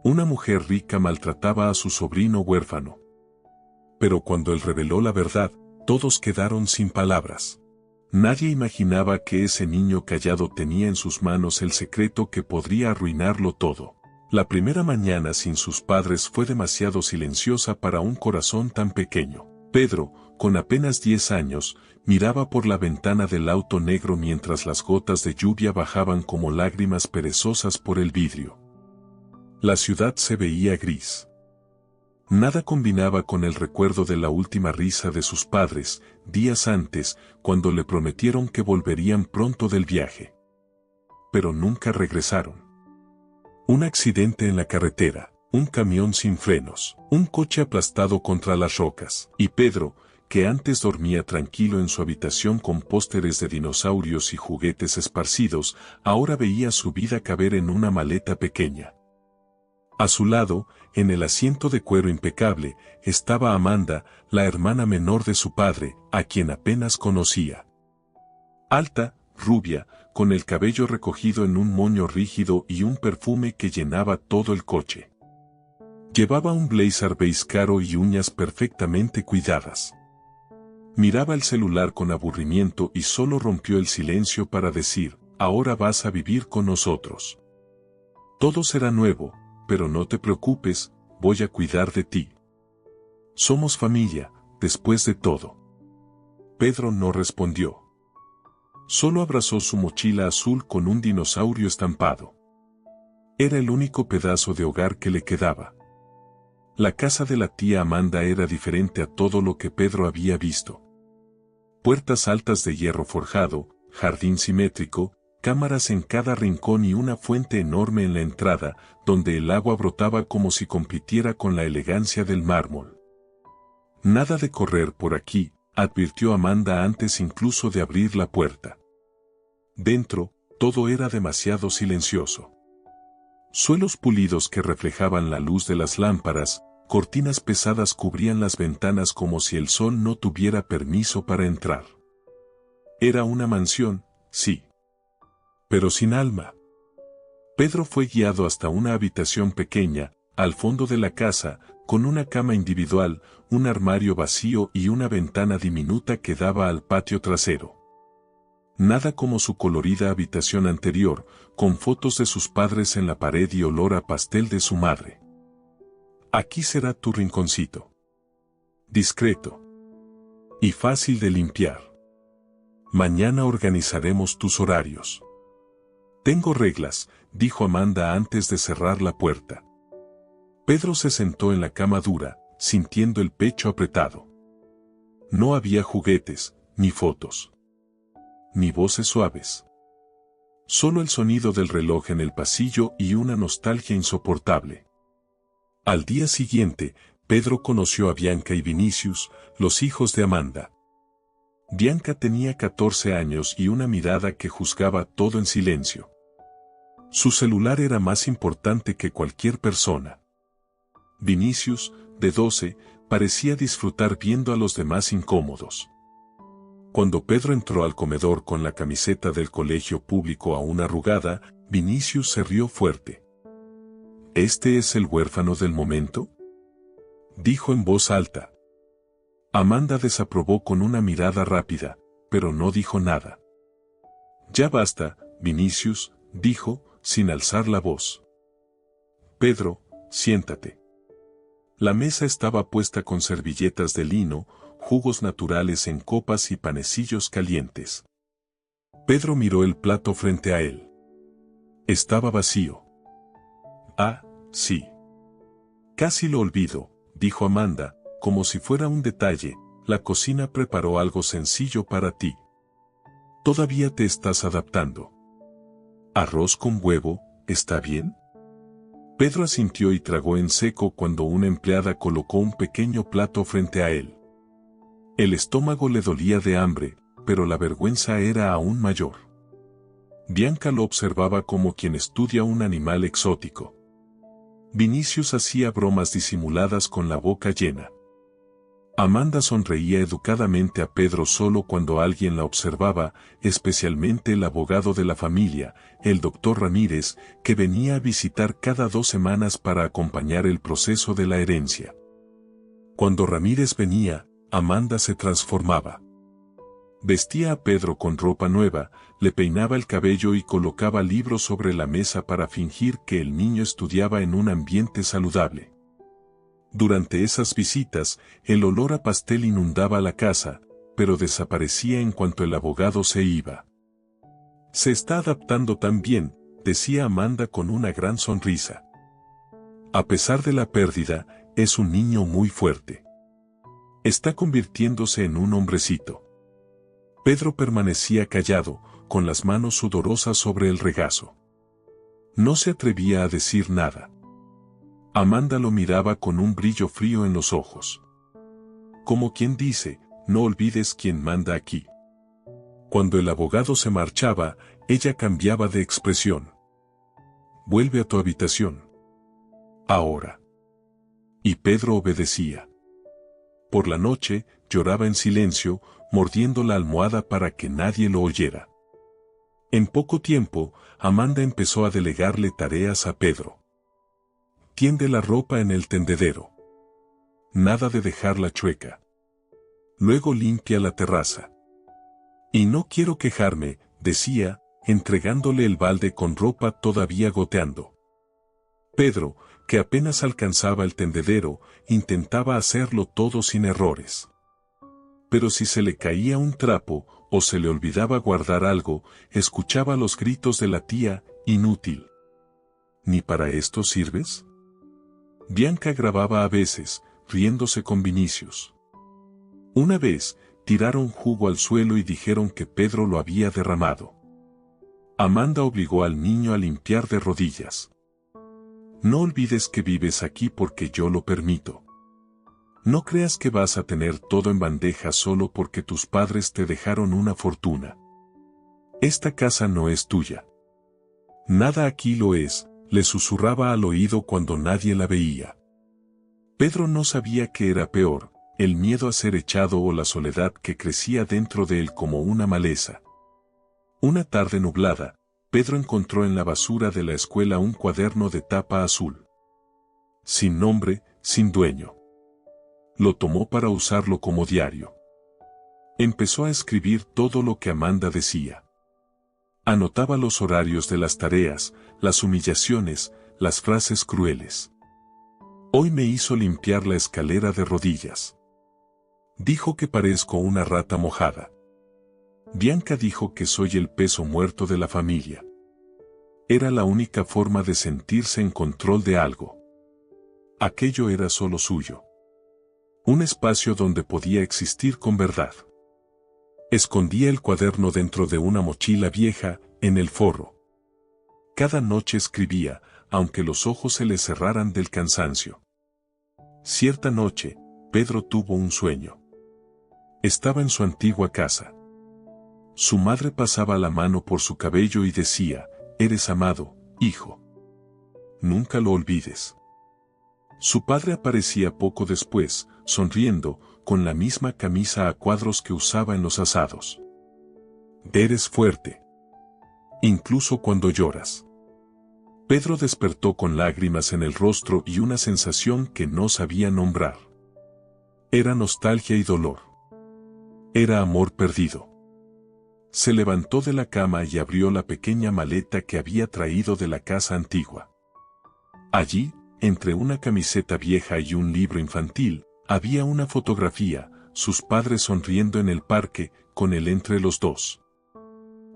Una mujer rica maltrataba a su sobrino huérfano. Pero cuando él reveló la verdad, todos quedaron sin palabras. Nadie imaginaba que ese niño callado tenía en sus manos el secreto que podría arruinarlo todo. La primera mañana sin sus padres fue demasiado silenciosa para un corazón tan pequeño. Pedro, con apenas 10 años, miraba por la ventana del auto negro mientras las gotas de lluvia bajaban como lágrimas perezosas por el vidrio. La ciudad se veía gris. Nada combinaba con el recuerdo de la última risa de sus padres, días antes, cuando le prometieron que volverían pronto del viaje. Pero nunca regresaron. Un accidente en la carretera, un camión sin frenos, un coche aplastado contra las rocas, y Pedro, que antes dormía tranquilo en su habitación con pósteres de dinosaurios y juguetes esparcidos, ahora veía su vida caber en una maleta pequeña. A su lado, en el asiento de cuero impecable, estaba Amanda, la hermana menor de su padre, a quien apenas conocía. Alta, rubia, con el cabello recogido en un moño rígido y un perfume que llenaba todo el coche. Llevaba un blazer beige caro y uñas perfectamente cuidadas. Miraba el celular con aburrimiento y solo rompió el silencio para decir, ahora vas a vivir con nosotros. Todo será nuevo, pero no te preocupes, voy a cuidar de ti. Somos familia, después de todo. Pedro no respondió. Solo abrazó su mochila azul con un dinosaurio estampado. Era el único pedazo de hogar que le quedaba. La casa de la tía Amanda era diferente a todo lo que Pedro había visto. Puertas altas de hierro forjado, jardín simétrico, cámaras en cada rincón y una fuente enorme en la entrada, donde el agua brotaba como si compitiera con la elegancia del mármol. Nada de correr por aquí, advirtió Amanda antes incluso de abrir la puerta. Dentro, todo era demasiado silencioso. Suelos pulidos que reflejaban la luz de las lámparas, cortinas pesadas cubrían las ventanas como si el sol no tuviera permiso para entrar. Era una mansión, sí, pero sin alma. Pedro fue guiado hasta una habitación pequeña, al fondo de la casa, con una cama individual, un armario vacío y una ventana diminuta que daba al patio trasero. Nada como su colorida habitación anterior, con fotos de sus padres en la pared y olor a pastel de su madre. Aquí será tu rinconcito. Discreto. Y fácil de limpiar. Mañana organizaremos tus horarios. Tengo reglas, dijo Amanda antes de cerrar la puerta. Pedro se sentó en la cama dura, sintiendo el pecho apretado. No había juguetes, ni fotos, ni voces suaves. Solo el sonido del reloj en el pasillo y una nostalgia insoportable. Al día siguiente, Pedro conoció a Bianca y Vinicius, los hijos de Amanda. Bianca tenía 14 años y una mirada que juzgaba todo en silencio. Su celular era más importante que cualquier persona. Vinicius, de 12, parecía disfrutar viendo a los demás incómodos. Cuando Pedro entró al comedor con la camiseta del colegio público aún arrugada, Vinicius se rió fuerte. ¿Este es el huérfano del momento?, dijo en voz alta. Amanda desaprobó con una mirada rápida, pero no dijo nada. Ya basta, Vinicius, dijo, sin alzar la voz. Pedro, siéntate. La mesa estaba puesta con servilletas de lino, jugos naturales en copas y panecillos calientes. Pedro miró el plato frente a él. Estaba vacío. Ah, sí. Casi lo olvido, dijo Amanda, como si fuera un detalle, la cocina preparó algo sencillo para ti. Todavía te estás adaptando. ¿Arroz con huevo, está bien? Pedro asintió y tragó en seco cuando una empleada colocó un pequeño plato frente a él. El estómago le dolía de hambre, pero la vergüenza era aún mayor. Bianca lo observaba como quien estudia un animal exótico. Vinicius hacía bromas disimuladas con la boca llena. Amanda sonreía educadamente a Pedro solo cuando alguien la observaba, especialmente el abogado de la familia, el doctor Ramírez, que venía a visitar cada 2 semanas para acompañar el proceso de la herencia. Cuando Ramírez venía, Amanda se transformaba. Vestía a Pedro con ropa nueva, le peinaba el cabello y colocaba libros sobre la mesa para fingir que el niño estudiaba en un ambiente saludable. Durante esas visitas, el olor a pastel inundaba la casa, pero desaparecía en cuanto el abogado se iba. Se está adaptando tan bien, decía Amanda con una gran sonrisa. A pesar de la pérdida, es un niño muy fuerte. Está convirtiéndose en un hombrecito. Pedro permanecía callado, con las manos sudorosas sobre el regazo. No se atrevía a decir nada. Amanda lo miraba con un brillo frío en los ojos. Como quien dice, no olvides quién manda aquí. Cuando el abogado se marchaba, ella cambiaba de expresión. Vuelve a tu habitación. Ahora. Y Pedro obedecía. Por la noche, lloraba en silencio, mordiendo la almohada para que nadie lo oyera. En poco tiempo, Amanda empezó a delegarle tareas a Pedro. Tiende la ropa en el tendedero. Nada de dejarla chueca. Luego limpia la terraza. Y no quiero quejarme, decía, entregándole el balde con ropa todavía goteando. Pedro, que apenas alcanzaba el tendedero, intentaba hacerlo todo sin errores. Pero si se le caía un trapo, o se le olvidaba guardar algo, escuchaba los gritos de la tía, inútil. ¿Ni para esto sirves? Bianca grababa a veces, riéndose con Vinicius. Una vez, tiraron jugo al suelo y dijeron que Pedro lo había derramado. Amanda obligó al niño a limpiar de rodillas. No olvides que vives aquí porque yo lo permito. No creas que vas a tener todo en bandeja solo porque tus padres te dejaron una fortuna. Esta casa no es tuya. Nada aquí lo es, le susurraba al oído cuando nadie la veía. Pedro no sabía qué era peor, el miedo a ser echado o la soledad que crecía dentro de él como una maleza. Una tarde nublada, Pedro encontró en la basura de la escuela un cuaderno de tapa azul. Sin nombre, sin dueño. Lo tomó para usarlo como diario. Empezó a escribir todo lo que Amanda decía. Anotaba los horarios de las tareas, las humillaciones, las frases crueles. Hoy me hizo limpiar la escalera de rodillas. Dijo que parezco una rata mojada. Bianca dijo que soy el peso muerto de la familia. Era la única forma de sentirse en control de algo. Aquello era solo suyo. Un espacio donde podía existir con verdad. Escondía el cuaderno dentro de una mochila vieja, en el forro. Cada noche escribía, aunque los ojos se le cerraran del cansancio. Cierta noche, Pedro tuvo un sueño. Estaba en su antigua casa. Su madre pasaba la mano por su cabello y decía, «Eres amado, hijo. Nunca lo olvides». Su padre aparecía poco después, sonriendo, con la misma camisa a cuadros que usaba en los asados. «Eres fuerte. Incluso cuando lloras». Pedro despertó con lágrimas en el rostro y una sensación que no sabía nombrar. Era nostalgia y dolor. Era amor perdido. Se levantó de la cama y abrió la pequeña maleta que había traído de la casa antigua. Allí, entre una camiseta vieja y un libro infantil, había una fotografía, sus padres sonriendo en el parque, con él entre los dos.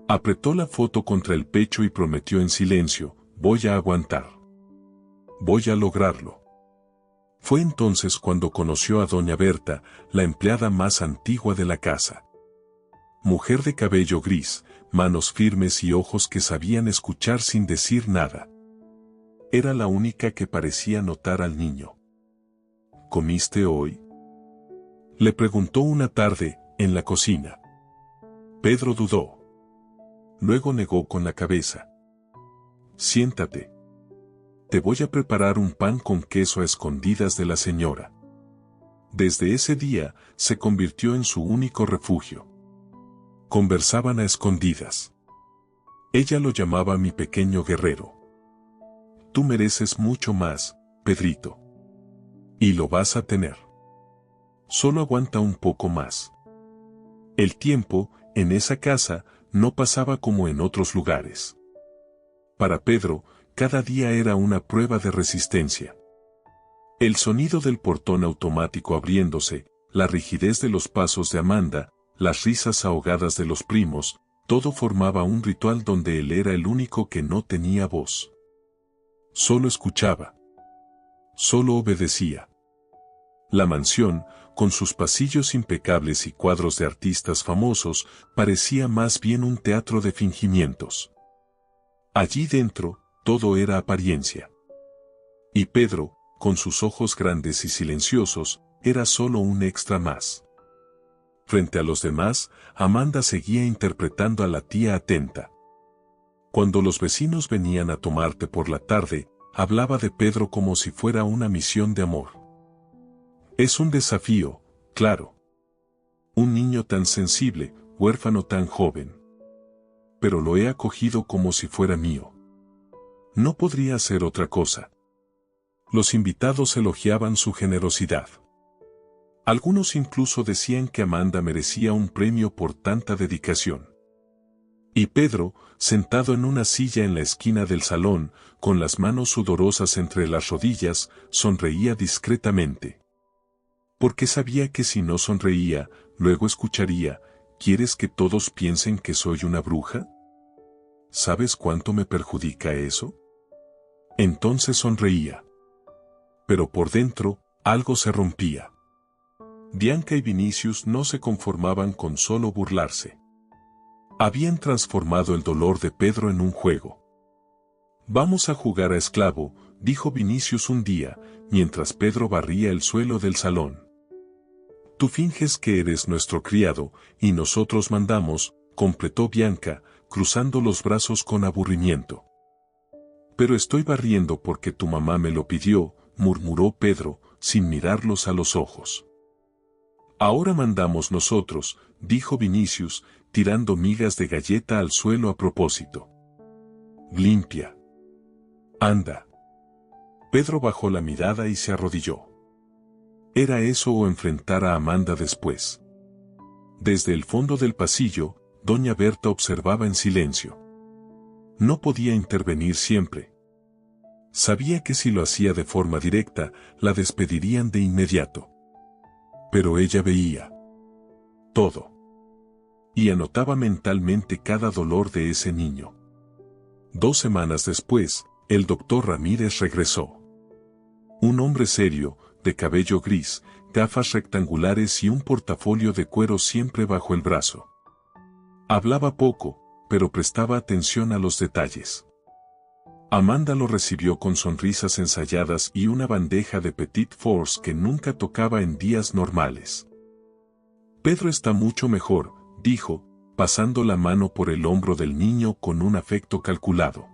Apretó la foto contra el pecho y prometió en silencio, «Voy a aguantar. Voy a lograrlo». Fue entonces cuando conoció a doña Berta, la empleada más antigua de la casa. Mujer de cabello gris, manos firmes y ojos que sabían escuchar sin decir nada. Era la única que parecía notar al niño. «¿Comiste hoy?», le preguntó una tarde, en la cocina. Pedro dudó. Luego negó con la cabeza. «Siéntate. Te voy a preparar un pan con queso a escondidas de la señora». Desde ese día, se convirtió en su único refugio. Conversaban a escondidas. Ella lo llamaba mi pequeño guerrero. Tú mereces mucho más, Pedrito. Y lo vas a tener. Solo aguanta un poco más. El tiempo, en esa casa, no pasaba como en otros lugares. Para Pedro, cada día era una prueba de resistencia. El sonido del portón automático abriéndose, la rigidez de los pasos de Amanda, las risas ahogadas de los primos, todo formaba un ritual donde él era el único que no tenía voz. Solo escuchaba. Solo obedecía. La mansión, con sus pasillos impecables y cuadros de artistas famosos, parecía más bien un teatro de fingimientos. Allí dentro, todo era apariencia. Y Pedro, con sus ojos grandes y silenciosos, era solo un extra más. Frente a los demás, Amanda seguía interpretando a la tía atenta. Cuando los vecinos venían a tomar té por la tarde, hablaba de Pedro como si fuera una misión de amor. Es un desafío, claro. Un niño tan sensible, huérfano tan joven. Pero lo he acogido como si fuera mío. No podría hacer otra cosa. Los invitados elogiaban su generosidad. Algunos incluso decían que Amanda merecía un premio por tanta dedicación. Y Pedro, sentado en una silla en la esquina del salón, con las manos sudorosas entre las rodillas, sonreía discretamente. Porque sabía que si no sonreía, luego escucharía, ¿quieres que todos piensen que soy una bruja? ¿Sabes cuánto me perjudica eso? Entonces sonreía. Pero por dentro, algo se rompía. Bianca y Vinicius no se conformaban con solo burlarse. Habían transformado el dolor de Pedro en un juego. Vamos a jugar a esclavo, dijo Vinicius un día, mientras Pedro barría el suelo del salón. Tú finges que eres nuestro criado, y nosotros mandamos, completó Bianca, cruzando los brazos con aburrimiento. Pero estoy barriendo porque tu mamá me lo pidió, murmuró Pedro, sin mirarlos a los ojos. Ahora mandamos nosotros, dijo Vinicius, tirando migas de galleta al suelo a propósito. Limpia. Anda. Pedro bajó la mirada y se arrodilló. Era eso o enfrentar a Amanda después. Desde el fondo del pasillo, doña Berta observaba en silencio. No podía intervenir siempre. Sabía que si lo hacía de forma directa, la despedirían de inmediato. Pero ella veía todo. Y anotaba mentalmente cada dolor de ese niño. 2 semanas después, el doctor Ramírez regresó. Un hombre serio, de cabello gris, gafas rectangulares y un portafolio de cuero siempre bajo el brazo. Hablaba poco, pero prestaba atención a los detalles. Amanda lo recibió con sonrisas ensayadas y una bandeja de Petit Fours que nunca tocaba en días normales. Pedro está mucho mejor, dijo, pasando la mano por el hombro del niño con un afecto calculado.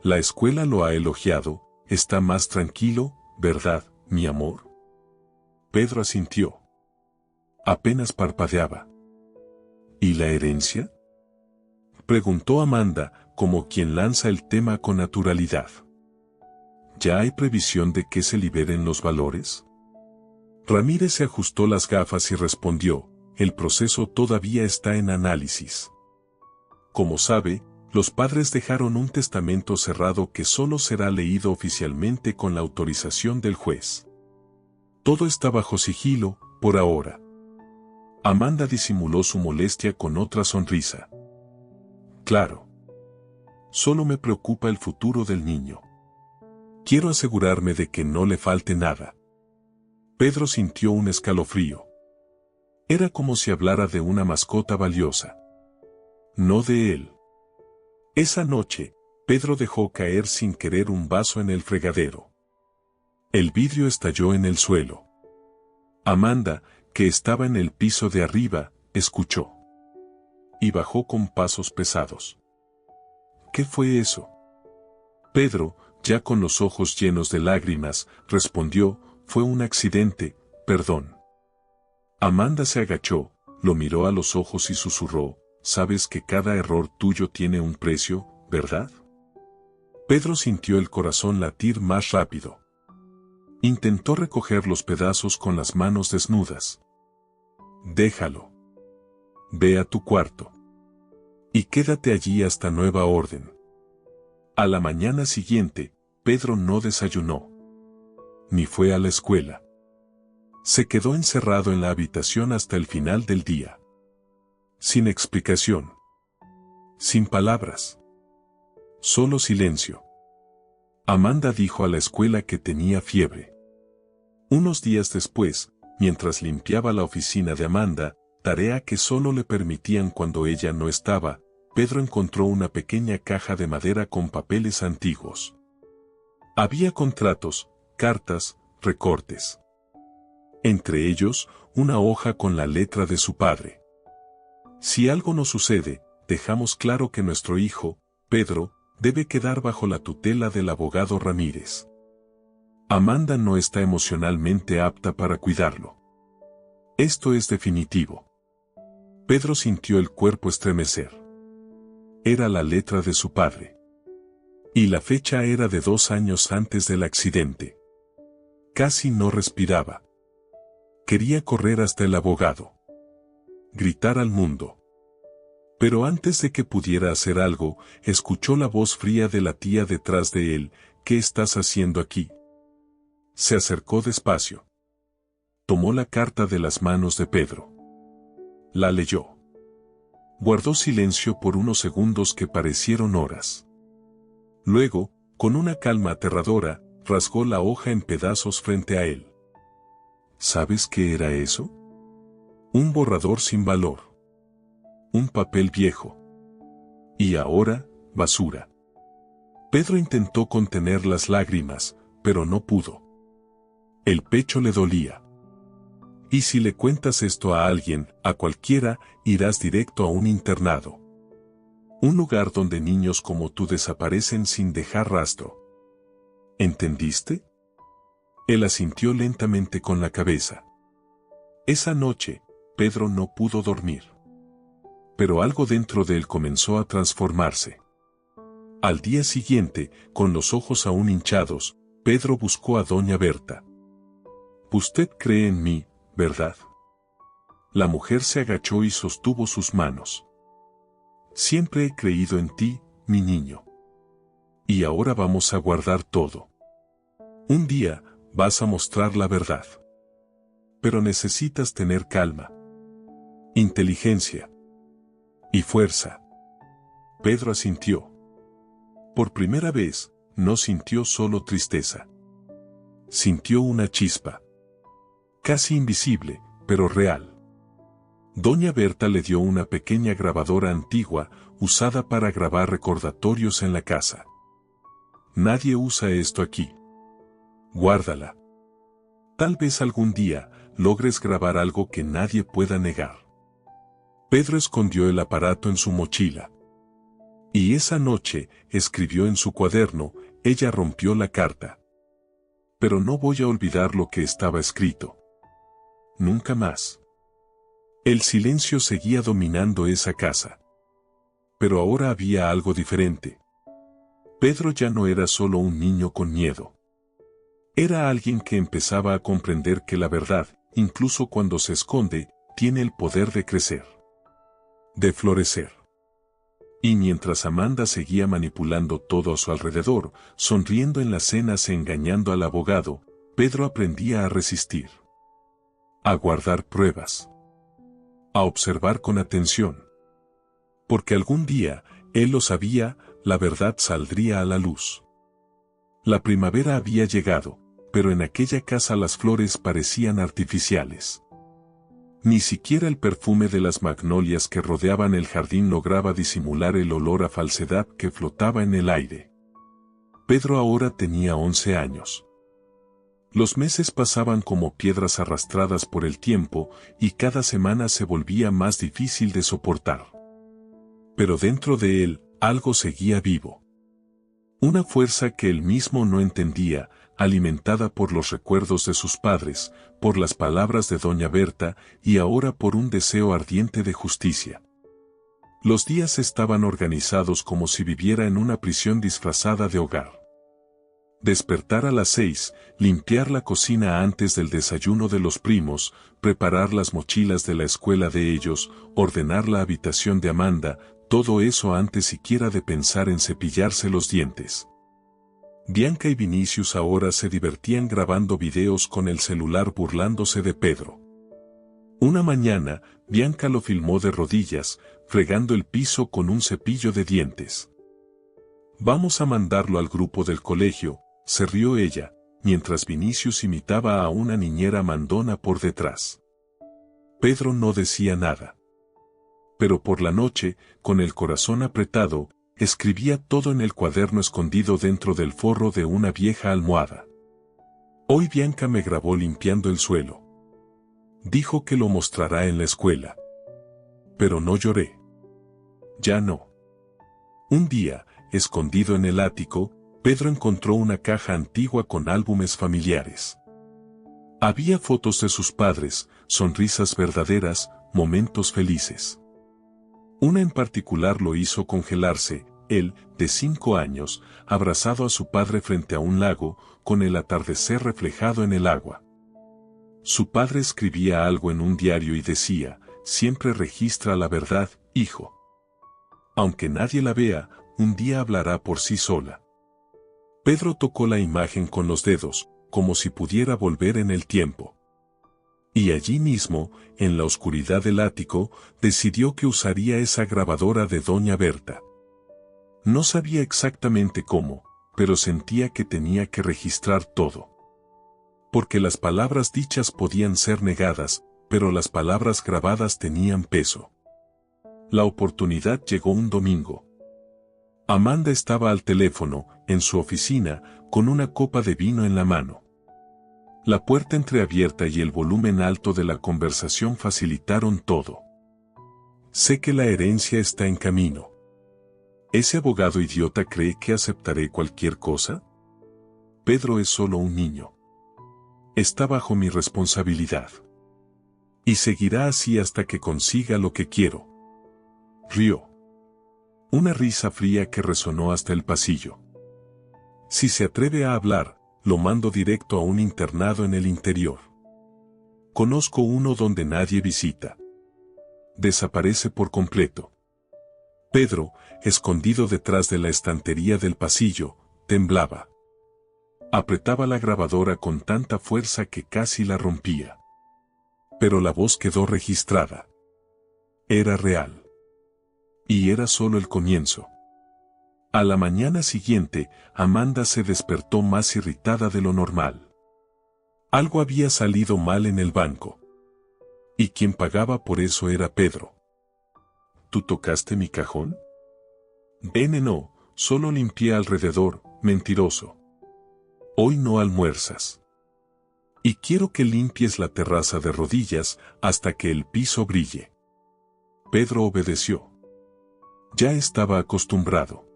La escuela lo ha elogiado, está más tranquilo, ¿verdad, mi amor? Pedro asintió. Apenas parpadeaba. ¿Y la herencia? Preguntó Amanda, como quien lanza el tema con naturalidad. ¿Ya hay previsión de que se liberen los valores? Ramírez se ajustó las gafas y respondió, el proceso todavía está en análisis. Como sabe, los padres dejaron un testamento cerrado que solo será leído oficialmente con la autorización del juez. Todo está bajo sigilo, por ahora. Amanda disimuló su molestia con otra sonrisa. Claro. Solo me preocupa el futuro del niño. Quiero asegurarme de que no le falte nada. Pedro sintió un escalofrío. Era como si hablara de una mascota valiosa. No de él. Esa noche, Pedro dejó caer sin querer un vaso en el fregadero. El vidrio estalló en el suelo. Amanda, que estaba en el piso de arriba, escuchó. Y bajó con pasos pesados. ¿Qué fue eso? Pedro, ya con los ojos llenos de lágrimas, respondió, fue un accidente, perdón. Amanda se agachó, lo miró a los ojos y susurró, sabes que cada error tuyo tiene un precio, ¿verdad? Pedro sintió el corazón latir más rápido. Intentó recoger los pedazos con las manos desnudas. Déjalo. Ve a tu cuarto. Y quédate allí hasta nueva orden. A la mañana siguiente, Pedro no desayunó. Ni fue a la escuela. Se quedó encerrado en la habitación hasta el final del día. Sin explicación. Sin palabras. Solo silencio. Amanda dijo a la escuela que tenía fiebre. Unos días después, mientras limpiaba la oficina de Amanda, tarea que solo le permitían cuando ella no estaba, Pedro encontró una pequeña caja de madera con papeles antiguos. Había contratos, cartas, recortes. Entre ellos, una hoja con la letra de su padre. Si algo nos sucede, dejamos claro que nuestro hijo, Pedro, debe quedar bajo la tutela del abogado Ramírez. Amanda no está emocionalmente apta para cuidarlo. Esto es definitivo. Pedro sintió el cuerpo estremecer. Era la letra de su padre. Y la fecha era de 2 años antes del accidente. Casi no respiraba. Quería correr hasta el abogado. Gritar al mundo. Pero antes de que pudiera hacer algo, escuchó la voz fría de la tía detrás de él. ¿Qué estás haciendo aquí? Se acercó despacio. Tomó la carta de las manos de Pedro. La leyó. Guardó silencio por unos segundos que parecieron horas. Luego, con una calma aterradora, rasgó la hoja en pedazos frente a él. ¿Sabes qué era eso? Un borrador sin valor. Un papel viejo. Y ahora, basura. Pedro intentó contener las lágrimas, pero no pudo. El pecho le dolía. Y si le cuentas esto a alguien, a cualquiera, irás directo a un internado. Un lugar donde niños como tú desaparecen sin dejar rastro. ¿Entendiste? Él asintió lentamente con la cabeza. Esa noche, Pedro no pudo dormir. Pero algo dentro de él comenzó a transformarse. Al día siguiente, con los ojos aún hinchados, Pedro buscó a doña Berta. «Usted cree en mí, ¿verdad?». La mujer se agachó y sostuvo sus manos. «Siempre he creído en ti, mi niño. Y ahora vamos a guardar todo. Un día, vas a mostrar la verdad. Pero necesitas tener calma, inteligencia y fuerza». Pedro asintió. Por primera vez, no sintió solo tristeza. Sintió una chispa. Casi invisible, pero real. Doña Berta le dio una pequeña grabadora antigua, usada para grabar recordatorios en la casa. «Nadie usa esto aquí. Guárdala. Tal vez algún día logres grabar algo que nadie pueda negar». Pedro escondió el aparato en su mochila. Y esa noche, escribió en su cuaderno, ella rompió la carta. «Pero no voy a olvidar lo que estaba escrito. Nunca más». El silencio seguía dominando esa casa. Pero ahora había algo diferente. Pedro ya no era solo un niño con miedo. Era alguien que empezaba a comprender que la verdad, incluso cuando se esconde, tiene el poder de crecer. De florecer. Y mientras Amanda seguía manipulando todo a su alrededor, sonriendo en las cenas e engañando al abogado, Pedro aprendía a resistir. A guardar pruebas. A observar con atención. Porque algún día, él lo sabía, la verdad saldría a la luz. La primavera había llegado, pero en aquella casa las flores parecían artificiales. Ni siquiera el perfume de las magnolias que rodeaban el jardín lograba disimular el olor a falsedad que flotaba en el aire. Pedro ahora tenía 11 años. Los meses pasaban como piedras arrastradas por el tiempo, y cada semana se volvía más difícil de soportar. Pero dentro de él, algo seguía vivo. Una fuerza que él mismo no entendía, alimentada por los recuerdos de sus padres, por las palabras de doña Berta y ahora por un deseo ardiente de justicia. Los días estaban organizados como si viviera en una prisión disfrazada de hogar. Despertar a las 6, limpiar la cocina antes del desayuno de los primos, preparar las mochilas de la escuela de ellos, ordenar la habitación de Amanda, todo eso antes siquiera de pensar en cepillarse los dientes. Bianca y Vinicius ahora se divertían grabando videos con el celular burlándose de Pedro. Una mañana, Bianca lo filmó de rodillas, fregando el piso con un cepillo de dientes. «Vamos a mandarlo al grupo del colegio», se rió ella, mientras Vinicius imitaba a una niñera mandona por detrás. Pedro no decía nada. Pero por la noche, con el corazón apretado, escribía todo en el cuaderno escondido dentro del forro de una vieja almohada. Hoy Bianca me grabó limpiando el suelo. Dijo que lo mostrará en la escuela. Pero no lloré. Ya no. Un día, escondido en el ático, Pedro encontró una caja antigua con álbumes familiares. Había fotos de sus padres, sonrisas verdaderas, momentos felices. Una en particular lo hizo congelarse, él, de 5 años, abrazado a su padre frente a un lago, con el atardecer reflejado en el agua. Su padre escribía algo en un diario y decía, «Siempre registra la verdad, hijo. Aunque nadie la vea, un día hablará por sí sola». Pedro tocó la imagen con los dedos, como si pudiera volver en el tiempo. Y allí mismo, en la oscuridad del ático, decidió que usaría esa grabadora de doña Berta. No sabía exactamente cómo, pero sentía que tenía que registrar todo. Porque las palabras dichas podían ser negadas, pero las palabras grabadas tenían peso. La oportunidad llegó un domingo. Amanda estaba al teléfono, en su oficina, con una copa de vino en la mano. La puerta entreabierta y el volumen alto de la conversación facilitaron todo. «Sé que la herencia está en camino. ¿Ese abogado idiota cree que aceptaré cualquier cosa? Pedro es solo un niño. Está bajo mi responsabilidad. Y seguirá así hasta que consiga lo que quiero». Rió. Una risa fría que resonó hasta el pasillo. «Si se atreve a hablar, lo mando directo a un internado en el interior. Conozco uno donde nadie visita. Desaparece por completo». Pedro, escondido detrás de la estantería del pasillo, temblaba. Apretaba la grabadora con tanta fuerza que casi la rompía. Pero la voz quedó registrada. Era real. Y era solo el comienzo. A la mañana siguiente, Amanda se despertó más irritada de lo normal. Algo había salido mal en el banco. Y quien pagaba por eso era Pedro. ¿Tú tocaste mi cajón? No, solo limpié alrededor, mentiroso. Hoy no almuerzas. Y quiero que limpies la terraza de rodillas hasta que el piso brille. Pedro obedeció. Ya estaba acostumbrado.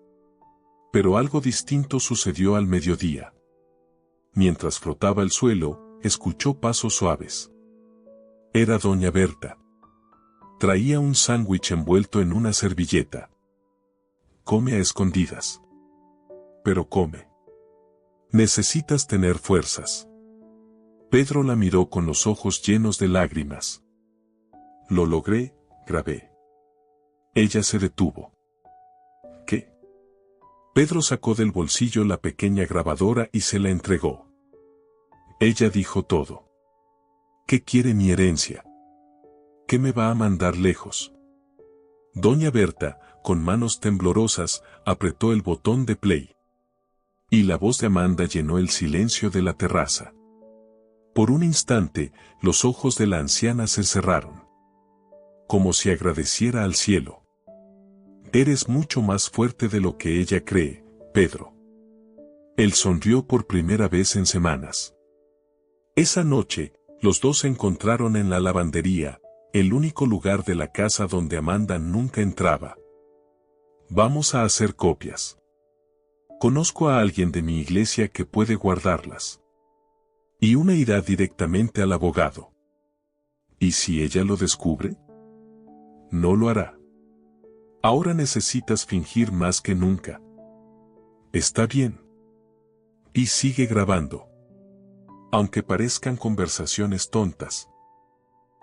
Pero algo distinto sucedió al mediodía. Mientras frotaba el suelo, escuchó pasos suaves. Era doña Berta. Traía un sándwich envuelto en una servilleta. «Come a escondidas. Pero come. Necesitas tener fuerzas». Pedro la miró con los ojos llenos de lágrimas. «Lo logré, grabé». Ella se detuvo. «¿Qué?». Pedro sacó del bolsillo la pequeña grabadora y se la entregó. Ella dijo todo. «¿Qué quiere mi herencia? ¿Qué me va a mandar lejos?». Doña Berta, con manos temblorosas, apretó el botón de play. Y la voz de Amanda llenó el silencio de la terraza. Por un instante, los ojos de la anciana se cerraron. Como si agradeciera al cielo. «Eres mucho más fuerte de lo que ella cree, Pedro». Él sonrió por primera vez en semanas. Esa noche, los dos se encontraron en la lavandería, el único lugar de la casa donde Amanda nunca entraba. «Vamos a hacer copias». Conozco a alguien de mi iglesia que puede guardarlas. Y una irá directamente al abogado. ¿Y si ella lo descubre? No lo hará. Ahora necesitas fingir más que nunca. Está bien. Y sigue grabando. Aunque parezcan conversaciones tontas.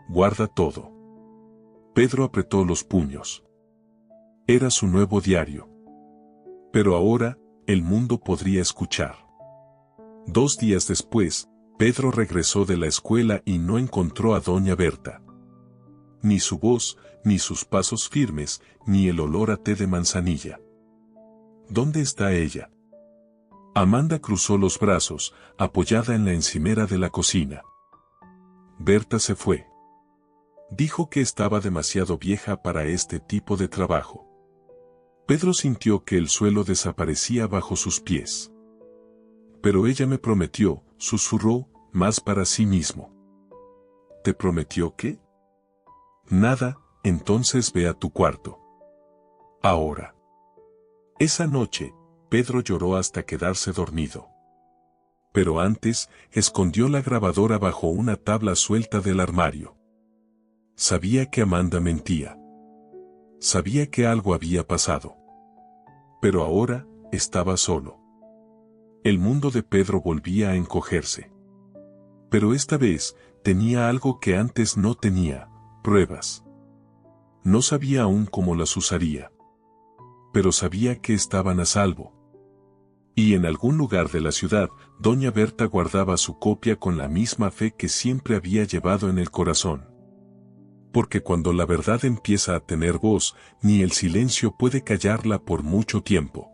Guarda todo. Pedro apretó los puños. Era su nuevo diario. Pero ahora, el mundo podría escuchar. 2 días después, Pedro regresó de la escuela y no encontró a doña Berta. Ni su voz, ni sus pasos firmes, ni el olor a té de manzanilla. ¿Dónde está ella? Amanda cruzó los brazos, apoyada en la encimera de la cocina. Berta se fue. Dijo que estaba demasiado vieja para este tipo de trabajo. Pedro sintió que el suelo desaparecía bajo sus pies. Pero ella me prometió, susurró, más para sí mismo. ¿Te prometió qué? Nada, entonces ve a tu cuarto. Ahora. Esa noche, Pedro lloró hasta quedarse dormido. Pero antes, escondió la grabadora bajo una tabla suelta del armario. Sabía que Amanda mentía. Sabía que algo había pasado. Pero ahora, estaba solo. El mundo de Pedro volvía a encogerse. Pero esta vez, tenía algo que antes no tenía, pruebas. No sabía aún cómo las usaría. Pero sabía que estaban a salvo. Y en algún lugar de la ciudad, doña Berta guardaba su copia con la misma fe que siempre había llevado en el corazón. Porque cuando la verdad empieza a tener voz, ni el silencio puede callarla por mucho tiempo.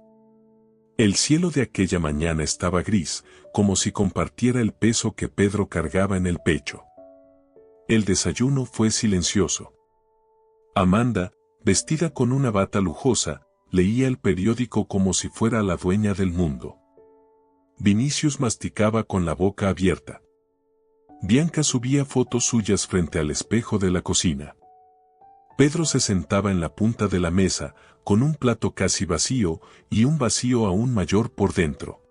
El cielo de aquella mañana estaba gris, como si compartiera el peso que Pedro cargaba en el pecho. El desayuno fue silencioso. Amanda, vestida con una bata lujosa, leía el periódico como si fuera la dueña del mundo. Vinicius masticaba con la boca abierta. Bianca subía fotos suyas frente al espejo de la cocina. Pedro se sentaba en la punta de la mesa, con un plato casi vacío y un vacío aún mayor por dentro.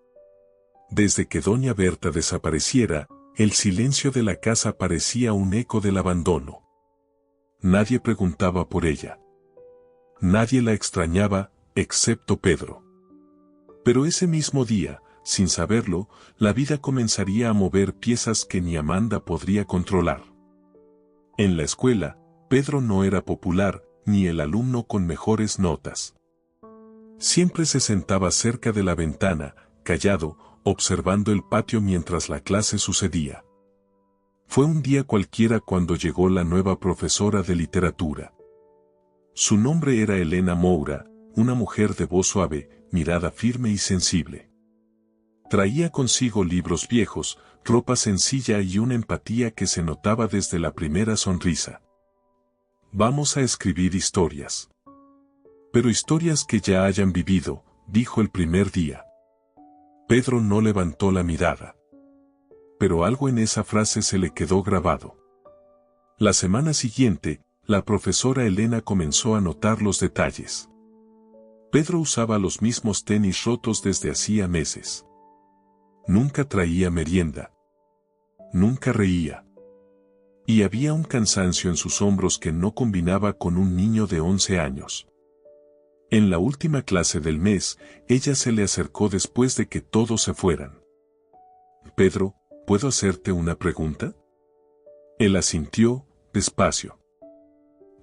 Desde que doña Berta desapareciera, el silencio de la casa parecía un eco del abandono. Nadie preguntaba por ella. Nadie la extrañaba, excepto Pedro. Pero ese mismo día, sin saberlo, la vida comenzaría a mover piezas que ni Amanda podría controlar. En la escuela, Pedro no era popular, ni el alumno con mejores notas. Siempre se sentaba cerca de la ventana, callado, observando el patio mientras la clase sucedía. Fue un día cualquiera cuando llegó la nueva profesora de literatura. Su nombre era Elena Moura, una mujer de voz suave, mirada firme y sensible. Traía consigo libros viejos, ropa sencilla y una empatía que se notaba desde la primera sonrisa. Vamos a escribir historias. Pero historias que ya hayan vivido, dijo el primer día. Pedro no levantó la mirada. Pero algo en esa frase se le quedó grabado. La semana siguiente, la profesora Elena comenzó a notar los detalles. Pedro usaba los mismos tenis rotos desde hacía meses. Nunca traía merienda. Nunca reía. Y había un cansancio en sus hombros que no combinaba con un niño de 11 años. En la última clase del mes, ella se le acercó después de que todos se fueran. Pedro, ¿puedo hacerte una pregunta? Él asintió, despacio.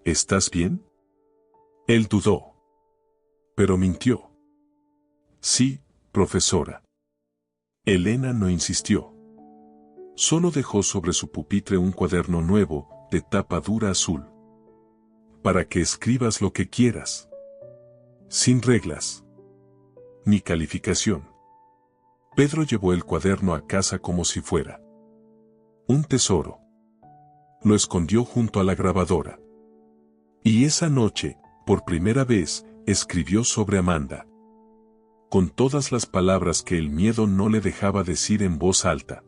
¿Estás bien? Él dudó. Pero mintió. Sí, profesora. Elena no insistió. Solo dejó sobre su pupitre un cuaderno nuevo, de tapa dura azul. Para que escribas lo que quieras. Sin reglas. Ni calificación. Pedro llevó el cuaderno a casa como si fuera un tesoro. Lo escondió junto a la grabadora. Y esa noche, por primera vez, escribió sobre Amanda. Con todas las palabras que el miedo no le dejaba decir en voz alta.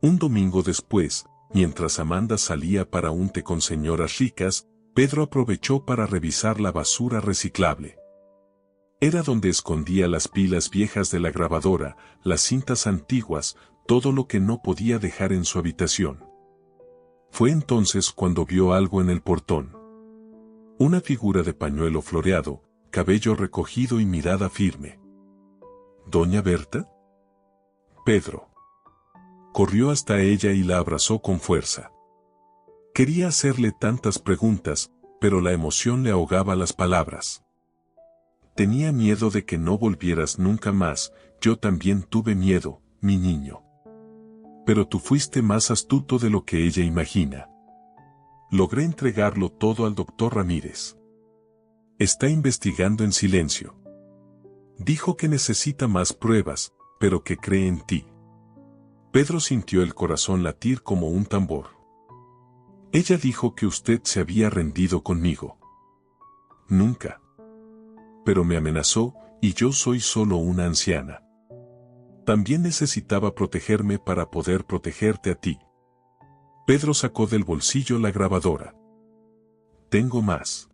Un domingo después, mientras Amanda salía para un té con señoras ricas, Pedro aprovechó para revisar la basura reciclable. Era donde escondía las pilas viejas de la grabadora, las cintas antiguas, todo lo que no podía dejar en su habitación. Fue entonces cuando vio algo en el portón. Una figura de pañuelo floreado, cabello recogido y mirada firme. ¿Doña Berta? Pedro. Corrió hasta ella y la abrazó con fuerza. Quería hacerle tantas preguntas, pero la emoción le ahogaba las palabras. Tenía miedo de que no volvieras nunca más, yo también tuve miedo, mi niño. Pero tú fuiste más astuto de lo que ella imagina. Logré entregarlo todo al doctor Ramírez. Está investigando en silencio. Dijo que necesita más pruebas, pero que cree en ti. Pedro sintió el corazón latir como un tambor. Ella dijo que usted se había rendido conmigo. Nunca. Pero me amenazó, y yo soy solo una anciana. También necesitaba protegerme para poder protegerte a ti. Pedro sacó del bolsillo la grabadora. Tengo más.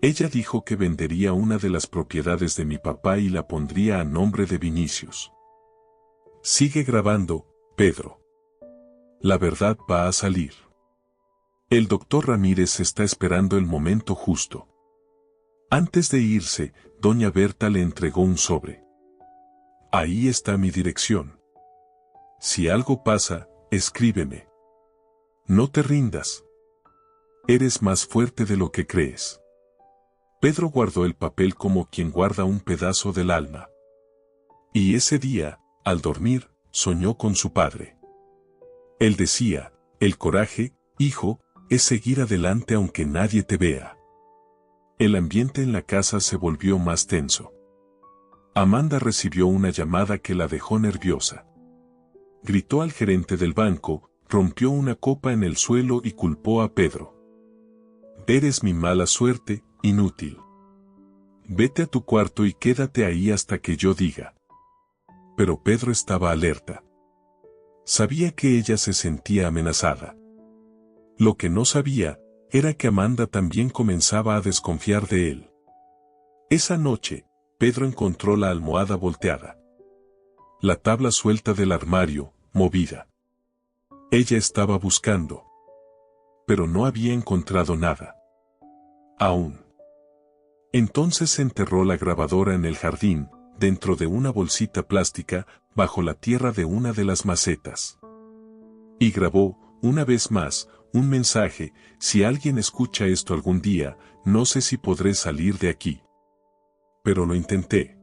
Ella dijo que vendería una de las propiedades de mi papá y la pondría a nombre de Vinicius. Sigue grabando, Pedro. La verdad va a salir. El doctor Ramírez está esperando el momento justo. Antes de irse, doña Berta le entregó un sobre. Ahí está mi dirección. Si algo pasa, escríbeme. No te rindas. Eres más fuerte de lo que crees. Pedro guardó el papel como quien guarda un pedazo del alma. Y ese día, al dormir, soñó con su padre. Él decía, el coraje, hijo, es seguir adelante aunque nadie te vea. El ambiente en la casa se volvió más tenso. Amanda recibió una llamada que la dejó nerviosa. Gritó al gerente del banco, rompió una copa en el suelo y culpó a Pedro. Eres mi mala suerte, inútil. Vete a tu cuarto y quédate ahí hasta que yo diga. Pero Pedro estaba alerta. Sabía que ella se sentía amenazada. Lo que no sabía, era que Amanda también comenzaba a desconfiar de él. Esa noche, Pedro encontró la almohada volteada. La tabla suelta del armario, movida. Ella estaba buscando. Pero no había encontrado nada. Aún. Entonces enterró la grabadora en el jardín, dentro de una bolsita plástica, bajo la tierra de una de las macetas. Y grabó, una vez más, un mensaje: si alguien escucha esto algún día, no sé si podré salir de aquí. Pero lo intenté.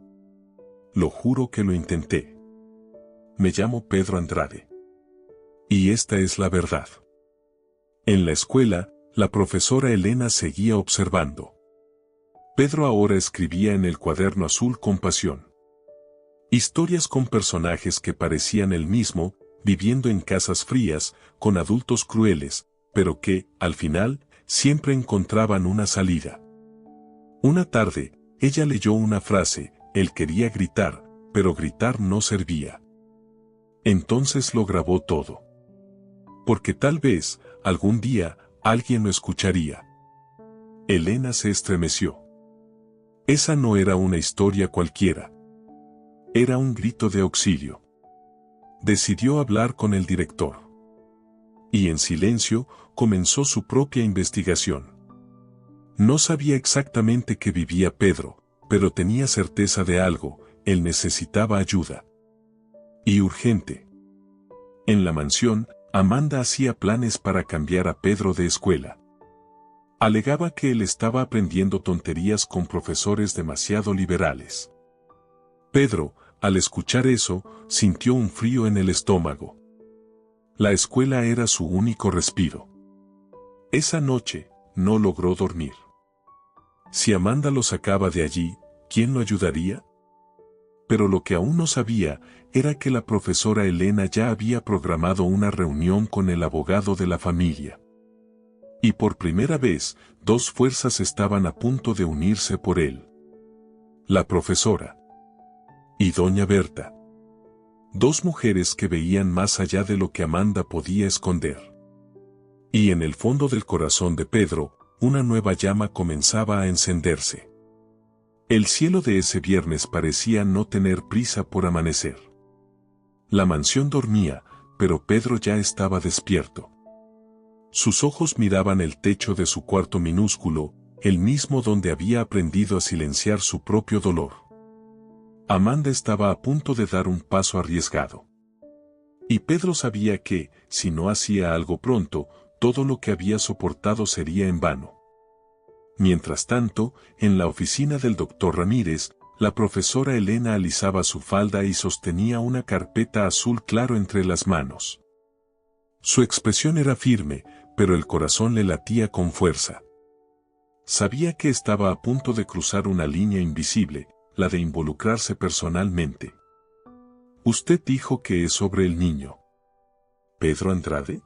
Lo juro que lo intenté. Me llamo Pedro Andrade. Y esta es la verdad. En la escuela, la profesora Elena seguía observando. Pedro ahora escribía en el cuaderno azul con pasión. Historias con personajes que parecían él mismo, viviendo en casas frías, con adultos crueles, pero que, al final, siempre encontraban una salida. Una tarde, ella leyó una frase: él quería gritar, pero gritar no servía. Entonces lo grabó todo. Porque tal vez, algún día, alguien lo escucharía. Elena se estremeció. Esa no era una historia cualquiera. Era un grito de auxilio. Decidió hablar con el director. Y en silencio, comenzó su propia investigación. No sabía exactamente qué vivía Pedro, pero tenía certeza de algo: él necesitaba ayuda. Y urgente. En la mansión, Amanda hacía planes para cambiar a Pedro de escuela. Alegaba que él estaba aprendiendo tonterías con profesores demasiado liberales. Pedro, al escuchar eso, sintió un frío en el estómago. La escuela era su único respiro. Esa noche, no logró dormir. Si Amanda lo sacaba de allí, ¿quién lo ayudaría? Pero lo que aún no sabía, era que la profesora Elena ya había programado una reunión con el abogado de la familia. Y por primera vez, dos fuerzas estaban a punto de unirse por él. La profesora y doña Berta. Dos mujeres que veían más allá de lo que Amanda podía esconder. Y en el fondo del corazón de Pedro, una nueva llama comenzaba a encenderse. El cielo de ese viernes parecía no tener prisa por amanecer. La mansión dormía, pero Pedro ya estaba despierto. Sus ojos miraban el techo de su cuarto minúsculo, el mismo donde había aprendido a silenciar su propio dolor. Amanda estaba a punto de dar un paso arriesgado. Y Pedro sabía que, si no hacía algo pronto, todo lo que había soportado sería en vano. Mientras tanto, en la oficina del doctor Ramírez, la profesora Elena alisaba su falda y sostenía una carpeta azul claro entre las manos. Su expresión era firme, pero el corazón le latía con fuerza. Sabía que estaba a punto de cruzar una línea invisible, la de involucrarse personalmente. «¿Usted dijo que es sobre el niño Pedro Andrade?»,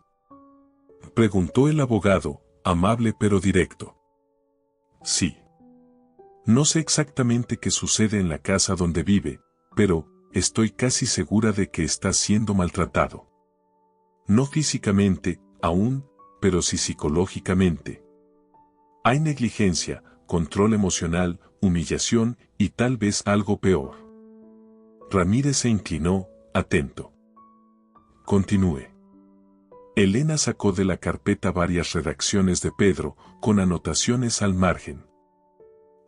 preguntó el abogado, amable pero directo. «Sí. No sé exactamente qué sucede en la casa donde vive, pero estoy casi segura de que está siendo maltratado. No físicamente, aún, pero sí psicológicamente. Hay negligencia, control emocional, humillación y tal vez algo peor». Ramírez se inclinó, atento. «Continúe». Elena sacó de la carpeta varias redacciones de Pedro, con anotaciones al margen.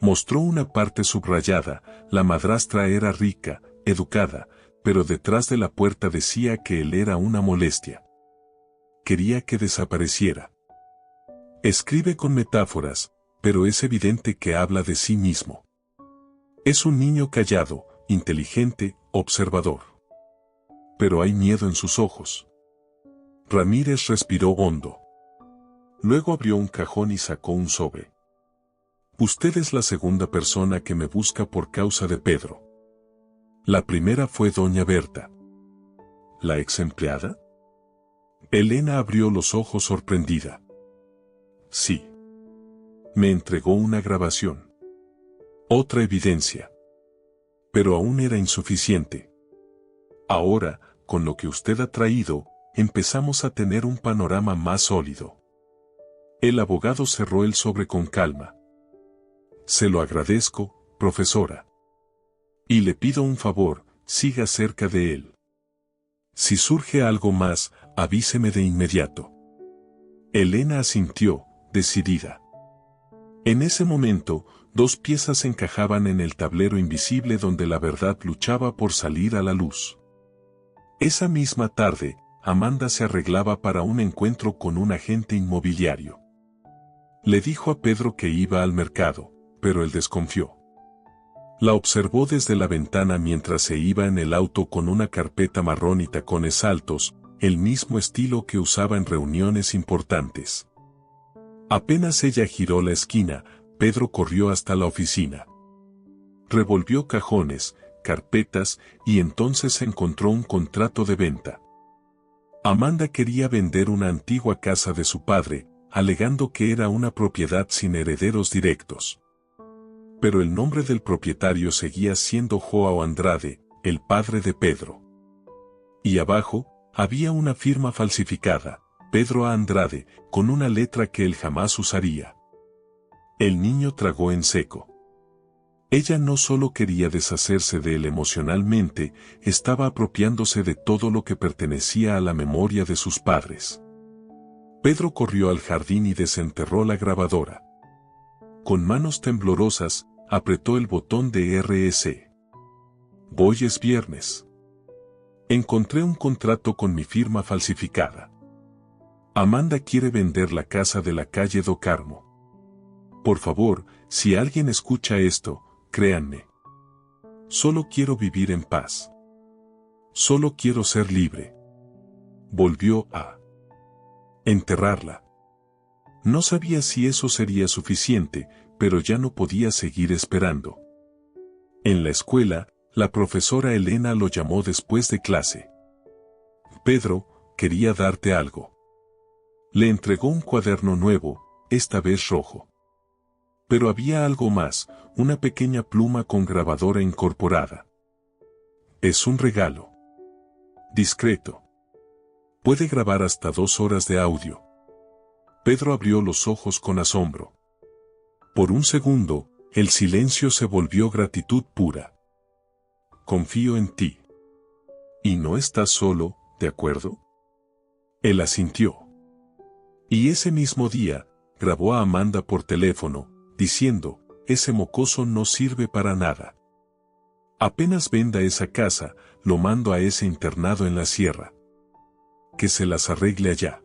Mostró una parte subrayada: la madrastra era rica, educada, pero detrás de la puerta decía que él era una molestia. Quería que desapareciera. Escribe con metáforas, pero es evidente que habla de sí mismo. Es un niño callado, inteligente, observador. Pero hay miedo en sus ojos. Ramírez respiró hondo. Luego abrió un cajón y sacó un sobre. «Usted es la segunda persona que me busca por causa de Pedro. La primera fue doña Berta». «¿La ex empleada?». Elena abrió los ojos sorprendida. «Sí. Me entregó una grabación. Otra evidencia. Pero aún era insuficiente. Ahora, con lo que usted ha traído, empezamos a tener un panorama más sólido». El abogado cerró el sobre con calma. «Se lo agradezco, profesora. Y le pido un favor, siga cerca de él. Si surge algo más, avíseme de inmediato». Elena asintió, decidida. En ese momento, dos piezas encajaban en el tablero invisible donde la verdad luchaba por salir a la luz. Esa misma tarde, Amanda se arreglaba para un encuentro con un agente inmobiliario. Le dijo a Pedro que iba al mercado, pero él desconfió. La observó desde la ventana mientras se iba en el auto con una carpeta marrón y tacones altos, el mismo estilo que usaba en reuniones importantes. Apenas ella giró la esquina, Pedro corrió hasta la oficina. Revolvió cajones, carpetas, y entonces encontró un contrato de venta. Amanda quería vender una antigua casa de su padre, alegando que era una propiedad sin herederos directos. Pero el nombre del propietario seguía siendo Joao Andrade, el padre de Pedro. Y abajo, había una firma falsificada, Pedro A. Andrade, con una letra que él jamás usaría. El niño tragó en seco. Ella no solo quería deshacerse de él emocionalmente, estaba apropiándose de todo lo que pertenecía a la memoria de sus padres. Pedro corrió al jardín y desenterró la grabadora. Con manos temblorosas, apretó el botón de RS. «Hoy es viernes. Encontré un contrato con mi firma falsificada. Amanda quiere vender la casa de la calle do Carmo. Por favor, si alguien escucha esto, créanme. Solo quiero vivir en paz. Solo quiero ser libre». Volvió a enterrarla. No sabía si eso sería suficiente, pero ya no podía seguir esperando. En la escuela, la profesora Elena lo llamó después de clase. «Pedro, quería darte algo». Le entregó un cuaderno nuevo, esta vez rojo. Pero había algo más, una pequeña pluma con grabadora incorporada. «Es un regalo. Discreto. Puede grabar hasta 2 horas de audio». Pedro abrió los ojos con asombro. Por un segundo, El silencio se volvió gratitud pura. Confío en ti. Y no estás solo, ¿de acuerdo? Él asintió. Y ese mismo día, grabó a Amanda por teléfono, diciendo, ese mocoso no sirve para nada. Apenas venda esa casa, lo mando a ese internado en la sierra. Que se las arregle allá.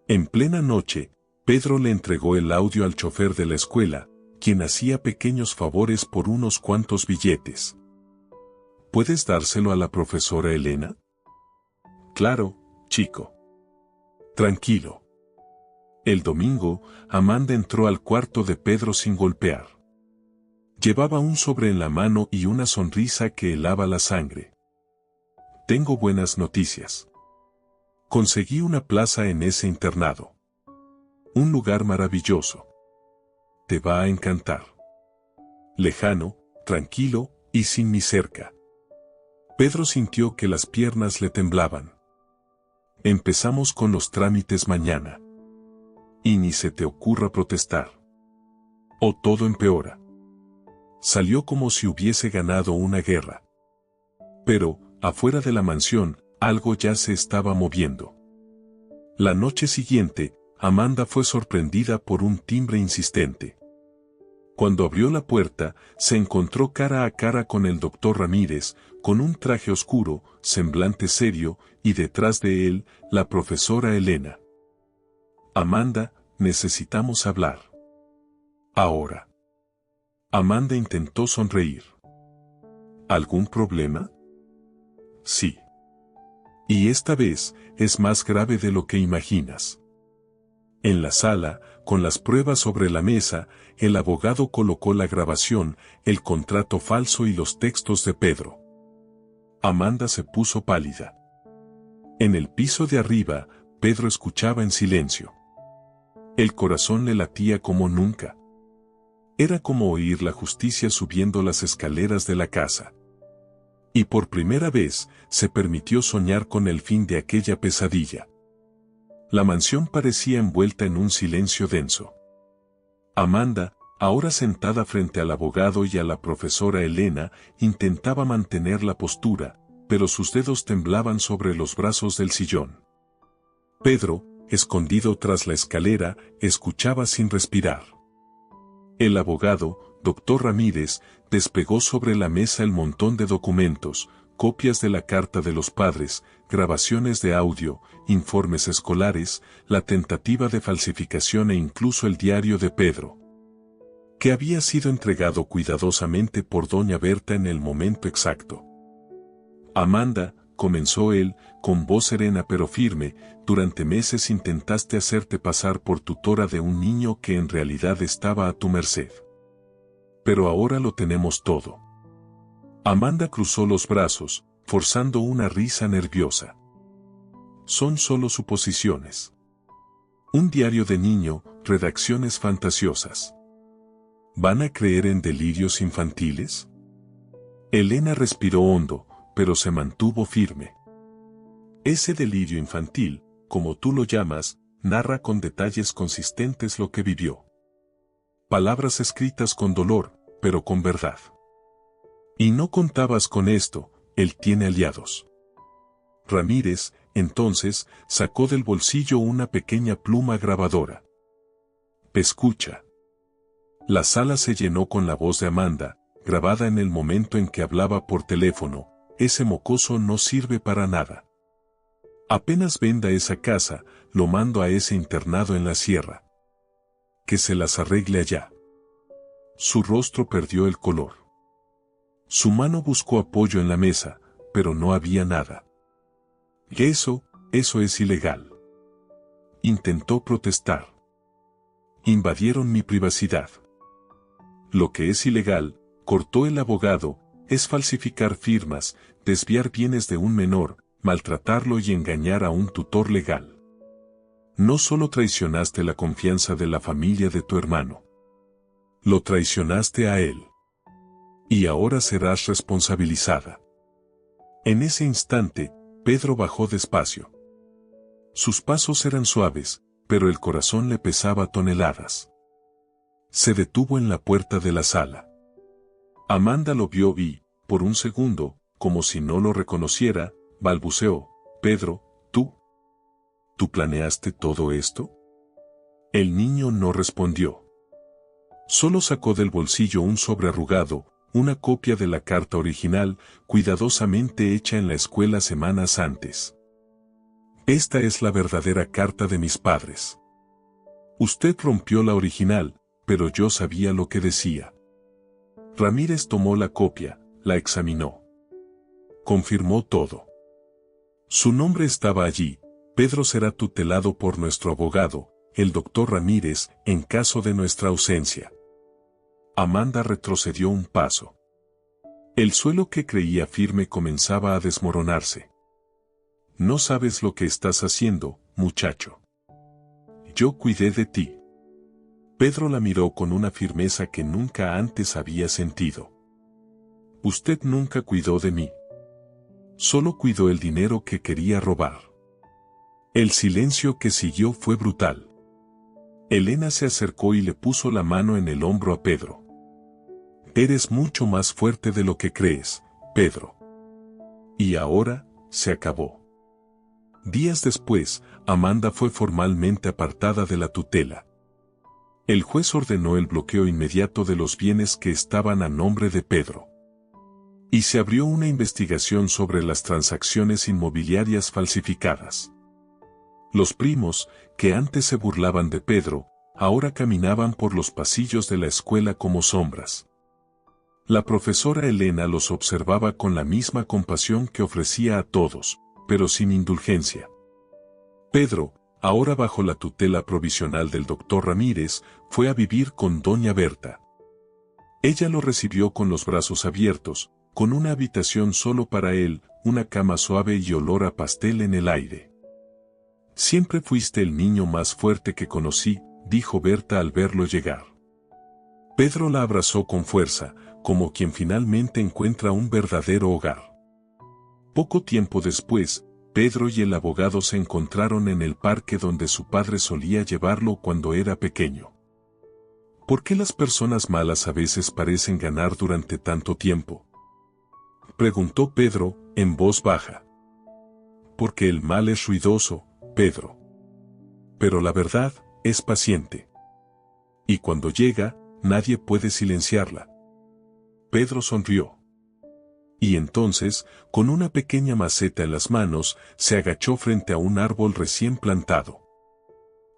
En plena noche, Pedro le entregó el audio al chofer de la escuela, quien hacía pequeños favores por unos cuantos billetes. ¿Puedes dárselo a la profesora Elena? Claro, chico. Tranquilo. El domingo, Amanda entró al cuarto de Pedro sin golpear. Llevaba un sobre en la mano y una sonrisa que helaba la sangre. Tengo buenas noticias. Conseguí una plaza en ese internado. Un lugar maravilloso. Te va a encantar. Lejano, tranquilo y sin mi cerca. Pedro sintió que las piernas le temblaban. Empezamos con los trámites mañana. Y ni se te ocurra protestar. O todo empeora. Salió como si hubiese ganado una guerra. Pero, afuera de la mansión, algo ya se estaba moviendo. La noche siguiente, Amanda fue sorprendida por un timbre insistente. Cuando abrió la puerta, se encontró cara a cara con el doctor Ramírez, con un traje oscuro, semblante serio, y detrás de él, la profesora Elena. Amanda, necesitamos hablar. Ahora. Amanda intentó sonreír. ¿Algún problema? Sí. Y esta vez, es más grave de lo que imaginas. En la sala, con las pruebas sobre la mesa, el abogado colocó la grabación, el contrato falso y los textos de Pedro. Amanda se puso pálida. En el piso de arriba, Pedro escuchaba en silencio. El corazón le latía como nunca. Era como oír la justicia subiendo las escaleras de la casa. Y por primera vez, se permitió soñar con el fin de aquella pesadilla. La mansión parecía envuelta en un silencio denso. Amanda, ahora sentada frente al abogado y a la profesora Elena, intentaba mantener la postura, pero sus dedos temblaban sobre los brazos del sillón. Pedro, escondido tras la escalera, escuchaba sin respirar. El abogado, doctor Ramírez, despegó sobre la mesa el montón de documentos, copias de la carta de los padres, grabaciones de audio, informes escolares, la tentativa de falsificación e incluso el diario de Pedro, que había sido entregado cuidadosamente por doña Berta en el momento exacto. Amanda, comenzó él, con voz serena pero firme, durante meses intentaste hacerte pasar por tutora de un niño que en realidad estaba a tu merced. Pero ahora lo tenemos todo. Amanda cruzó los brazos, forzando una risa nerviosa. Son solo suposiciones. Un diario de niño, redacciones fantasiosas. ¿Van a creer en delirios infantiles? Elena respiró hondo, pero se mantuvo firme. Ese delirio infantil, como tú lo llamas, narra con detalles consistentes lo que vivió. Palabras escritas con dolor, pero con verdad. Y no contabas con esto, él tiene aliados. Ramírez, entonces, sacó del bolsillo una pequeña pluma grabadora. Escucha. La sala se llenó con la voz de Amanda, grabada en el momento en que hablaba por teléfono. Ese mocoso no sirve para nada. Apenas venda esa casa, lo mando a ese internado en la sierra. Que se las arregle allá. Su rostro perdió el color. Su mano buscó apoyo en la mesa, pero no había nada. Eso es ilegal. Intentó protestar. Invadieron mi privacidad. Lo que es ilegal, cortó el abogado, es falsificar firmas, desviar bienes de un menor, maltratarlo y engañar a un tutor legal. No solo traicionaste la confianza de la familia de tu hermano. Lo traicionaste a él. Y ahora serás responsabilizada. En ese instante, Pedro bajó despacio. Sus pasos eran suaves, pero el corazón le pesaba toneladas. Se detuvo en la puerta de la sala. Amanda lo vio y, por un segundo, como si no lo reconociera, balbuceó: Pedro, ¿tú planeaste todo esto? El niño no respondió. Solo sacó del bolsillo un sobre arrugado, una copia de la carta original, cuidadosamente hecha en la escuela semanas antes. Esta es la verdadera carta de mis padres. Usted rompió la original, pero yo sabía lo que decía. Ramírez tomó la copia, la examinó. Confirmó todo. Su nombre estaba allí: Pedro será tutelado por nuestro abogado, el doctor Ramírez, en caso de nuestra ausencia. Amanda retrocedió un paso. El suelo que creía firme comenzaba a desmoronarse. No sabes lo que estás haciendo, muchacho. Yo cuidé de ti. Pedro la miró con una firmeza que nunca antes había sentido. Usted nunca cuidó de mí. Solo cuidó el dinero que quería robar. El silencio que siguió fue brutal. Elena se acercó y le puso la mano en el hombro a Pedro. Eres mucho más fuerte de lo que crees, Pedro. Y ahora, se acabó. Días después, Amanda fue formalmente apartada de la tutela. El juez ordenó el bloqueo inmediato de los bienes que estaban a nombre de Pedro. Y se abrió una investigación sobre las transacciones inmobiliarias falsificadas. Los primos, que antes se burlaban de Pedro, ahora caminaban por los pasillos de la escuela como sombras. La profesora Elena los observaba con la misma compasión que ofrecía a todos, pero sin indulgencia. Pedro, ahora bajo la tutela provisional del doctor Ramírez, fue a vivir con doña Berta. Ella lo recibió con los brazos abiertos, con una habitación solo para él, una cama suave y olor a pastel en el aire. Siempre fuiste el niño más fuerte que conocí, dijo Berta al verlo llegar. Pedro la abrazó con fuerza, como quien finalmente encuentra un verdadero hogar. Poco tiempo después, Pedro y el abogado se encontraron en el parque donde su padre solía llevarlo cuando era pequeño. ¿Por qué las personas malas a veces parecen ganar durante tanto tiempo?, preguntó Pedro, en voz baja. Porque el mal es ruidoso, Pedro. Pero la verdad es paciente. Y cuando llega, nadie puede silenciarla. Pedro sonrió. Y entonces, con una pequeña maceta en las manos, se agachó frente a un árbol recién plantado.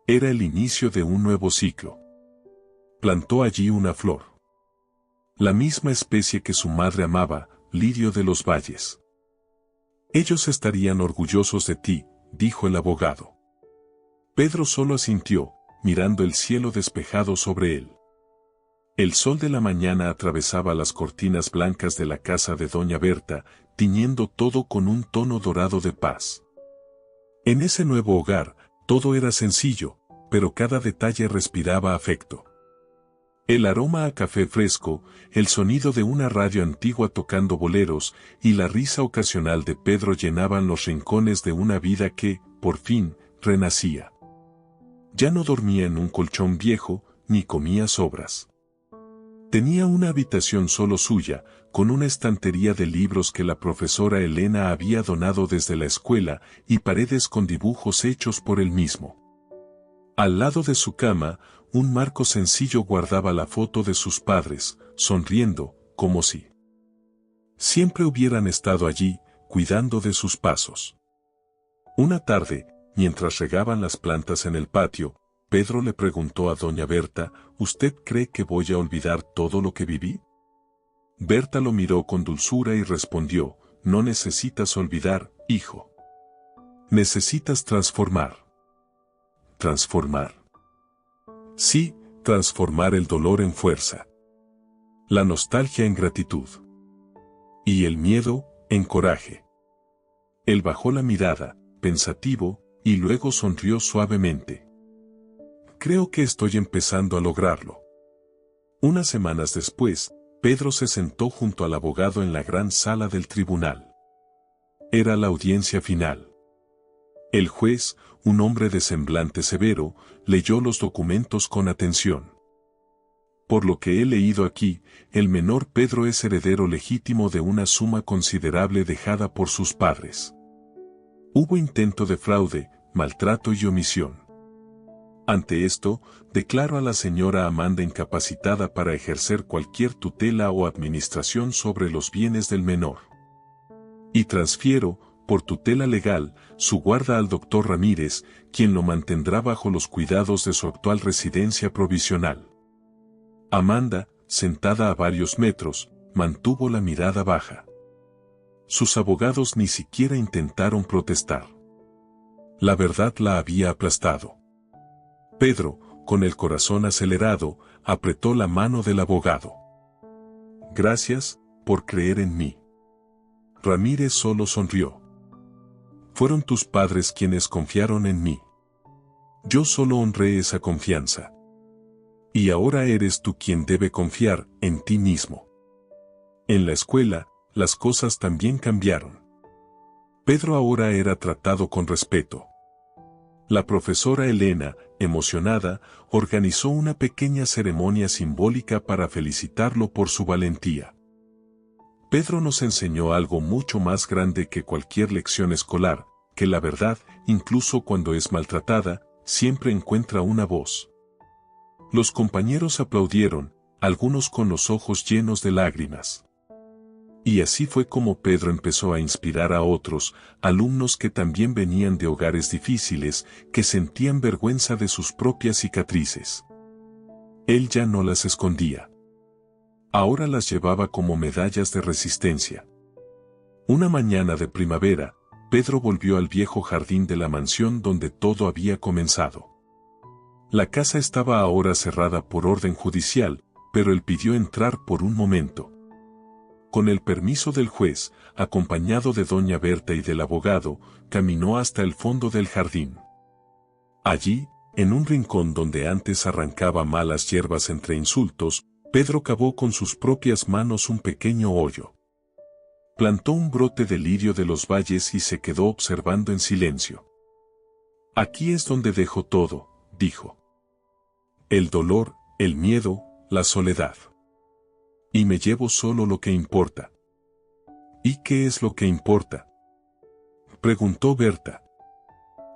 Era el inicio de un nuevo ciclo. Plantó allí una flor. La misma especie que su madre amaba, lirio de los valles. Ellos estarían orgullosos de ti, dijo el abogado. Pedro solo asintió, mirando el cielo despejado sobre él. El sol de la mañana atravesaba las cortinas blancas de la casa de doña Berta, tiñendo todo con un tono dorado de paz. En ese nuevo hogar, todo era sencillo, pero cada detalle respiraba afecto. El aroma a café fresco, el sonido de una radio antigua tocando boleros y la risa ocasional de Pedro llenaban los rincones de una vida que, por fin, renacía. Ya no dormía en un colchón viejo, ni comía sobras. Tenía una habitación solo suya, con una estantería de libros que la profesora Elena había donado desde la escuela y paredes con dibujos hechos por él mismo. Al lado de su cama, un marco sencillo guardaba la foto de sus padres, sonriendo, como si siempre hubieran estado allí, cuidando de sus pasos. Una tarde, mientras regaban las plantas en el patio, Pedro le preguntó a doña Berta: ¿Usted cree que voy a olvidar todo lo que viví? Berta lo miró con dulzura y respondió: no necesitas olvidar, hijo. Necesitas transformar. ¿Transformar? Sí, transformar el dolor en fuerza. La nostalgia en gratitud. Y el miedo, en coraje. Él bajó la mirada, pensativo, y luego sonrió suavemente. Creo que estoy empezando a lograrlo. Unas semanas después, Pedro se sentó junto al abogado en la gran sala del tribunal. Era la audiencia final. El juez, un hombre de semblante severo, leyó los documentos con atención. Por lo que he leído aquí, el menor Pedro es heredero legítimo de una suma considerable dejada por sus padres. Hubo intento de fraude, maltrato y omisión. Ante esto, declaro a la señora Amanda incapacitada para ejercer cualquier tutela o administración sobre los bienes del menor. Y transfiero, por tutela legal, su guarda al doctor Ramírez, quien lo mantendrá bajo los cuidados de su actual residencia provisional. Amanda, sentada a varios metros, mantuvo la mirada baja. Sus abogados ni siquiera intentaron protestar. La verdad la había aplastado. Pedro, con el corazón acelerado, apretó la mano del abogado. Gracias, por creer en mí. Ramírez solo sonrió. Fueron tus padres quienes confiaron en mí. Yo solo honré esa confianza. Y ahora eres tú quien debe confiar en ti mismo. En la escuela, las cosas también cambiaron. Pedro ahora era tratado con respeto. La profesora Elena, emocionada, organizó una pequeña ceremonia simbólica para felicitarlo por su valentía. Pedro nos enseñó algo mucho más grande que cualquier lección escolar, que la verdad, incluso cuando es maltratada, siempre encuentra una voz. Los compañeros aplaudieron, algunos con los ojos llenos de lágrimas. Y así fue como Pedro empezó a inspirar a otros, alumnos que también venían de hogares difíciles, que sentían vergüenza de sus propias cicatrices. Él ya no las escondía. Ahora las llevaba como medallas de resistencia. Una mañana de primavera, Pedro volvió al viejo jardín de la mansión donde todo había comenzado. La casa estaba ahora cerrada por orden judicial, pero él pidió entrar por un momento. Con el permiso del juez, acompañado de doña Berta y del abogado, caminó hasta el fondo del jardín. Allí, en un rincón donde antes arrancaba malas hierbas entre insultos, Pedro cavó con sus propias manos un pequeño hoyo. Plantó un brote de lirio de los valles y se quedó observando en silencio. Aquí es donde dejo todo, dijo. El dolor, el miedo, la soledad. Y me llevo solo lo que importa. ¿Y qué es lo que importa?, preguntó Berta.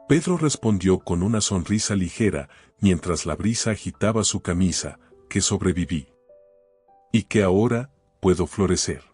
Pedro respondió con una sonrisa ligera, mientras la brisa agitaba su camisa, que sobreviví. Y que ahora, puedo florecer.